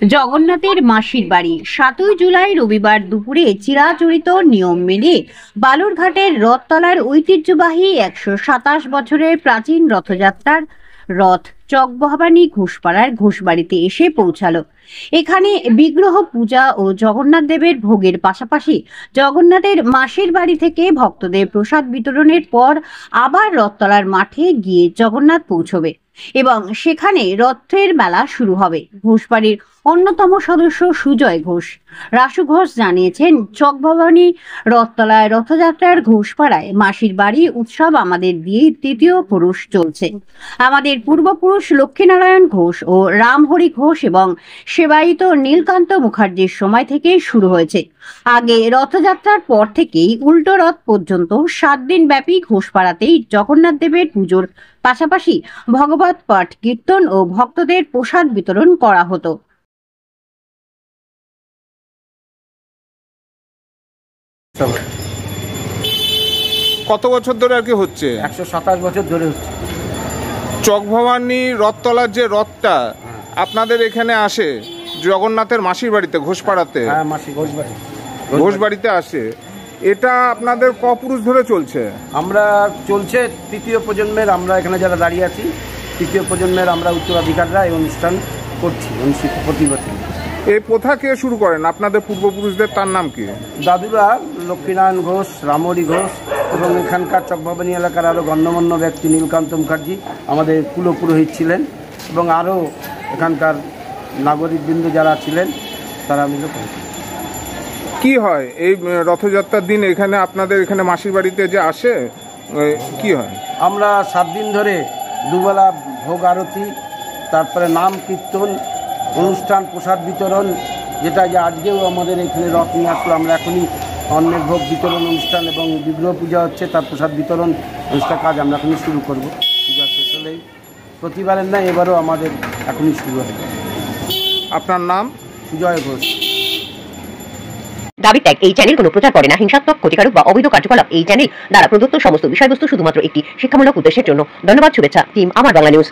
জগন্নাথের মাসির বাড়ি ৭ই জুলাই রবিবার দুপুরে চিরাচরিত নিয়ম মেনে বালুরঘাটের রথতলার ঐতিহ্যবাহী ১২৭ বছরের প্রাচীন রথযাত্রার রথ চকভবানী ঘোষপাড়ার ঘোষবাড়িতে এসে পৌঁছালো। এখানে বিগ্রহ পূজা ও জগন্নাথ দেবের ভোগের পাশাপাশি জগন্নাথের মাসির বাড়ি থেকে ভক্তদের প্রসাদ বিতরণের পর আবার রথতলার মাঠে গিয়ে জগন্নাথ পৌঁছবে এবং সেখানে রথের মেলা শুরু হবে। ঘোষবাড়ির অন্যতম সদস্য সুজয় ঘোষ, রাসু ঘোষ জানিয়েছেন, চকভবানী রথতলায় রথযাত্রার ঘোষপাড়ায় মাসির বাড়ি উৎসব আমাদের দিয়ে তৃতীয় পুরুষ চলছে। আমাদের পূর্বপুরুষ লক্ষ্মীনারায়ণ ঘোষ ও রামহরি ঘোষ এবং সেবায়িত নীলকান্ত মুখার্জির সময় থেকে শুরু হয়েছে। আগে রথযাত্রার পর থেকেই উল্টো রথ পর্যন্ত 7 দিন ব্যাপী ঘোষপাড়াতেই জগন্নাথ দেবের পুজোর পাশাপাশি ভগবত পাঠ, কীর্তন ও ভক্তদের প্রসাদ বিতরণ করা হতো। কত বছর ধরে আর কি হচ্ছে? ১২৭ বছর ধরে হচ্ছে। চকভবানী রথতলার যে রথটা আপনাদের এখানে আসে জগন্নাথের মাসির বাড়িতে ঘোষপাড়াতে, হ্যাঁ, মাসি ঘোষবাড়ি ঘোষবাড়িতে আসে, এটা আপনাদের কপুরুষ ধরে চলছে? আমরা চলছে তৃতীয় প্রজন্মের, আমরা এখানে যারা দাঁড়িয়ে আছি তৃতীয় প্রজন্মের আমরা উত্তরাধিকাররা এই অনুষ্ঠান করছি অনুষ্ঠিত প্রতি বছর। এই প্রথা কে শুরু করেন আপনাদের পূর্বপুরুষদের? তার নাম কি? দাদুরা লক্ষ্মীনারায়ণ ঘোষ, রামহরি ঘোষ এবং এখানকার চকভবানী এলাকার আরও গণ্যমান্য ব্যক্তি নীলকান্ত মুখার্জি আমাদের কুলপুরোহিত ছিলেন এবং আরও এখানকার নাগরিকবৃন্দ যারা ছিলেন তারা মিলে করেছেন। কি হয় এই রথযাত্রার দিন এখানে আপনাদের এখানে মাসির বাড়িতে যে আসে কি হয়? আমরা 7 দিন ধরে দুবেলা ভোগ আরতি, তারপরে নাম কীর্তন অনুষ্ঠান, প্রসাদ বিতরণ, যেটা যে আজকেও আমাদের এখানে রথ নিয়ে আসলো। আমরা এখনই অন্নের ভোগ বিতরণ অনুষ্ঠান এবং বিগ্রহ পূজা হচ্ছে, তার প্রসাদ বিতরণ অনুষ্ঠান কাজ আমরা এখনই শুরু করব। পূজা শেষ হলেই প্রতিবারের না, এবারও আমাদের এখনই শুরু হবে। আপনার নাম? সুজয় ঘোষ। দাবি ত্যাগ এই চ্যানেল কোনো প্রচার করে না। হিংসাত্মক, ক্ষতিকারক বা অবৈধ কার্যকলাপ এই চ্যানেল দ্বারা প্রদত্ত সমস্ত বিষয়বস্তু শুধুমাত্র একটি শিক্ষামূলক উদ্দেশ্যের জন্য। ধন্যবাদ। শুভেচ্ছা টিম আমার বাংলা নিউজ।